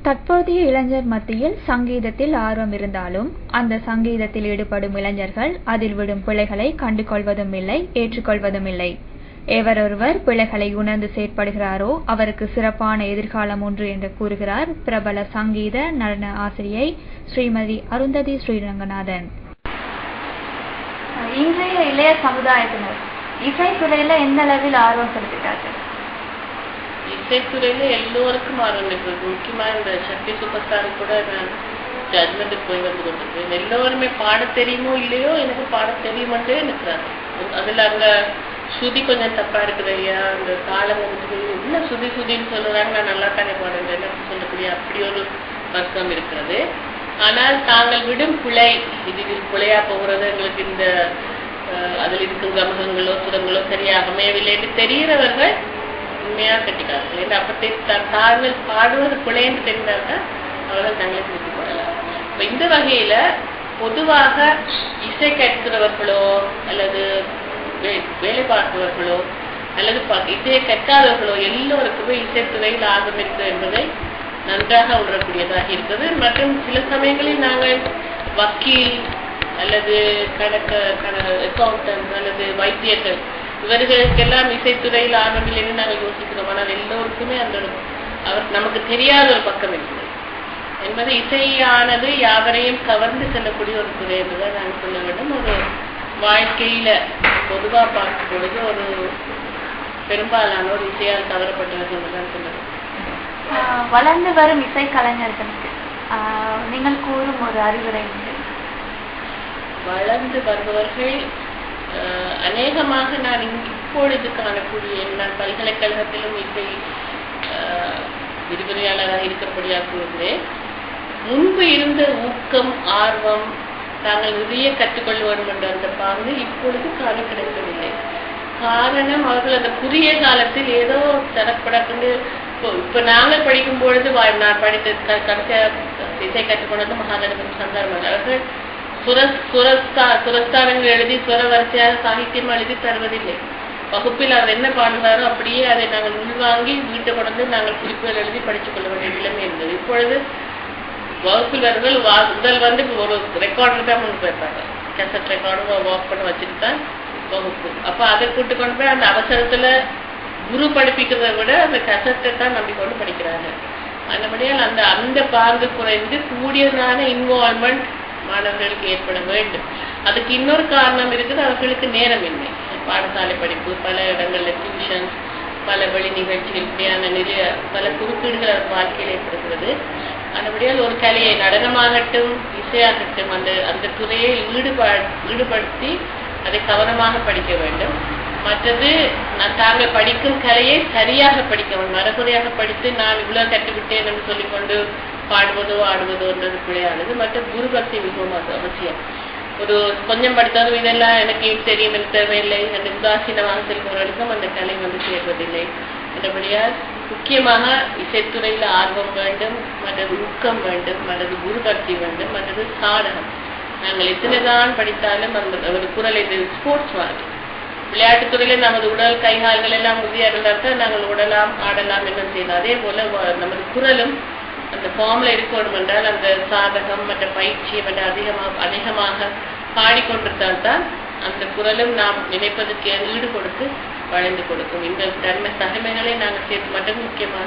தற்போதைய இளைஞர் மத்தியில் சங்கீதத்தில் ஆர்வம் இருந்தாலும் அந்த சங்கீதத்தில் ஈடுபடும் இளைஞர்கள் அதில் விடும் பிழைகளை கண்டுகொள்வதும் இல்லை, ஏற்றுக்கொள்வதும் இல்லை. எவரொருவர் பிழைகளை உணர்ந்து செயற்படுகிறாரோ அவருக்கு சிறப்பான எதிர்காலம் உண்டு என்று கூறுகிறார் பிரபல சங்கீத நடன ஆசிரியை ஸ்ரீமதி அருந்ததி ஸ்ரீரங்கநாதன். இன்றைய இளைய சமுதாயத்தினர் இசைத்துறையில எந்த அளவில் ஆர்வம் செலுத்துகிறார்கள்? இசைத்துறையில எல்லோருக்கும் ஆர்வம் இருக்கிறது. முக்கியமா இந்த சக்தி சூப்பர் ஸ்டார் கூட நான் ஜட்மெண்ட்டுக்கு போய் வந்து கொண்டிருக்கேன். எல்லோருமே பாட தெரியுமோ இல்லையோ எனக்கு பாட தெரியுமென்றே இருக்கிறாங்க. அதுல அங்க சுதி கொஞ்சம் தப்பா இருக்குது ஐயா, அந்த தாளம் வந்து என்ன சுதின்னு சொல்லுறாங்க, நான் நல்லா தானே பாடுறேன் சொல்லக்கூடிய அப்படி ஒரு வர்க்கம் இருக்கிறது. ஆனால் தாங்கள் விடும் பிழை, இதில் பிழையா போகிறது, எங்களுக்கு இந்த அதில் இருக்கும் கமகங்களோ சுரங்களோ சரியாக அமையவில்லை என்று தெரிகிறவர்கள் உண்மையா கட்டிக்கார்கள். என்று அப்படி தாங்கள் பாடுவது பிழை என்று தெரிந்தார்கள் அவர்கள் தங்களை திருப்பி போடலாம். இப்ப இந்த வகையில பொதுவாக இசை கற்கிறவர்களோ அல்லது வேலை பார்ப்பவர்களோ அல்லது இசையை கற்காதவர்களோ எல்லோருக்குமே இசைத்துறையில் ஆர்வம் இருக்கிறது என்பதை நன்றாக உணரக்கூடியதாக இருக்கிறது. மற்றும் சில சமயங்களில் நாங்கள் வக்கீல் அல்லது அக்கௌண்டன்ட் அல்லது வைத்தியர்கள் இவர்களுக்கெல்லாம் இசைத்துறையில் ஆர்வம் இல்லை என்று நாங்கள் யோசிக்கிறோம். ஆனால் எல்லோருக்குமே அந்த நமக்கு தெரியாத ஒரு பக்கம் இருக்கிறது என்பது இசையானது யாவரையும் கவர்ந்து செல்லக்கூடிய ஒரு துறை என்றுதான் நாங்கள் சொல்ல வேண்டும். ஒரு வாழ்க்கையில பொதுவா பார்க்கும் பொழுது ஒரு பெரும்பாலான ஒரு இசையால் கவரப்பட்டவர்கள் என்றுதான் சொல்லுவோம். வளர்ந்து வரும் இசை கலைஞர்களுக்கு நீங்கள் கூறும் ஒரு அறிவுரை? வளர்ந்து வருபவர்கள் அநேகமாக நான் இப்பொழுது காணக்கூடிய, நான் பல்கலைக்கழகத்திலும் இசை விரிவுரையாளராக இருக்கிறபடியாக கூறுகிறேன், முன்பு இருந்த ஊக்கம் ஆர்வம் தாங்கள் நிறைய கற்றுக்கொள்ள வேண்டும் என்ற அந்த பாங்கு இப்பொழுது காண கிடைக்கவில்லை. காரணம் அவர்கள் அந்த புதிய காலத்தில் ஏதோ தரப்படக்கொண்டு இப்ப நாங்கள் படிக்கும் பொழுது நான் படித்த கடைசியா இசை கற்றுக்கொண்டது மகாகணபதி சந்தாரமன் அவர்கள் சுரஸ்தானங்கள் எழுதி சுர வரிசையாக சாகித்யம் எழுதி தருவதில்லை. வகுப்பில் அவர் என்ன பாடுகிறாரோ அப்படியே அதை நாங்கள் உள்வாங்கி வீட்டை கொண்டு நாங்கள் குறிப்புகள் எழுதி படித்துக் கொள்ள வேண்டிய நிலைமை இருந்தது. இப்பொழுது வகுப்பில் அவர்கள் முதல் வந்து ஒரு ரெக்கார்டர் தான் முன் போயிருப்பாங்க, கேசட் ரெக்கார்டும் வாக் பண்ண வச்சுட்டு தான் வகுப்பு. அப்ப அதை கூட்டு கொண்டு போய் அந்த அவசரத்துல குரு படிப்பிக்கிறத விட அந்த கேசட்டை தான் நம்பிக்கொண்டு படிக்கிறாங்க. அந்தபடியால் அந்த பாங்கு குறைந்து கூடியதான இன்வால்மெண்ட் மாணவர்களுக்கு ஏற்பட வேண்டும். அதுக்கு இன்னொரு காரணம் இருக்குது, அவர்களுக்கு நேரம் இல்லை. பாடசாலை படிப்பு, பல இடங்கள்ல டியூஷன், பல வழி நிகழ்ச்சிகள், இப்படியான நிறைய பல குறுக்கீடுகள் அவர் வாழ்க்கையில் ஏற்படுகிறது. அந்தபடியால் ஒரு கலையை நடனமாகட்டும் இசையாகட்டும் அந்த துறையை ஈடுபடுத்தி அதை கவனமாக படிக்க வேண்டும். மற்றது தாங்கள் படிக்கும் கலையை சரியாக படிக்க வேண்டும். மரகுறையாக படித்து நான் இவ்வளவு கற்றுவிட்டேன் என்று சொல்லிக்கொண்டு பாடுவதோ ஆடுவதோ என்றது பிழையானது. மற்ற குருபக்தி மிகவும் அவசியம். ஒரு கொஞ்சம் படித்தாலும் இதெல்லாம் எனக்கு தெரியும், எனக்கு தேவையில்லை என்று உதாசீனமாக செல்பவர்களுக்கும் அந்த கலை வந்து சேர்வதில்லை. மற்றபடியால் முக்கியமாக இசைத்துறையில் ஆர்வம் வேண்டும், மற்றது ஊக்கம் வேண்டும், மற்றது குருபக்தி வேண்டும், மற்றது சாதகம். நாங்கள் எத்தனைதான் படித்தாலும் அந்த ஒரு குரல் இது ஸ்போர்ட்ஸ் மாதிரி விளையாட்டுத்துறையில நமது உடல் கைகால்கள் எல்லாம் உறுதியா இருந்தால்தான் நாங்கள் உடலாம் ஆடலாம் என்ன செய்யலாம். அதே போல நமது குரலும் அந்த ஃபார்ம்ல இருக்க வேண்டும் என்றால் அந்த சாதகம் மற்ற பயிற்சி மற்ற அதிகமாக பாடிக்கொண்டிருந்தால்தான் அந்த குரலும் நாம் நினைப்பதற்கு ஈடு கொடுத்து வளைந்து கொடுக்கும். இந்த தகமைகளை நாங்கள் சேர்த்து மட்டும் முக்கியமான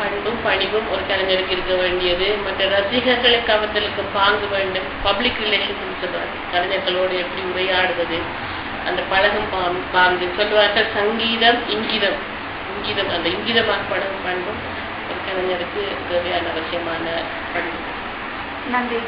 பண்பும் பணிவும் ஒரு கலைஞருக்கு இருக்க வேண்டியது. மற்ற ரசிகர்களை கவர்தலுக்கு பாங்கு வேண்டும். பப்ளிக் ரிலேஷன்ஸ் சொல்லுவாங்க, கலைஞர்களோடு எப்படி உரையாடுவது, அந்த பழகும் பாங்கு சொல்லுவார்கள். சங்கீதம் இங்கிதம் அந்த இங்கிதமாக பழகும் பண்பும் ஒரு கலைஞருக்கு தேவையான அவசியமான பண்பு. நன்றி.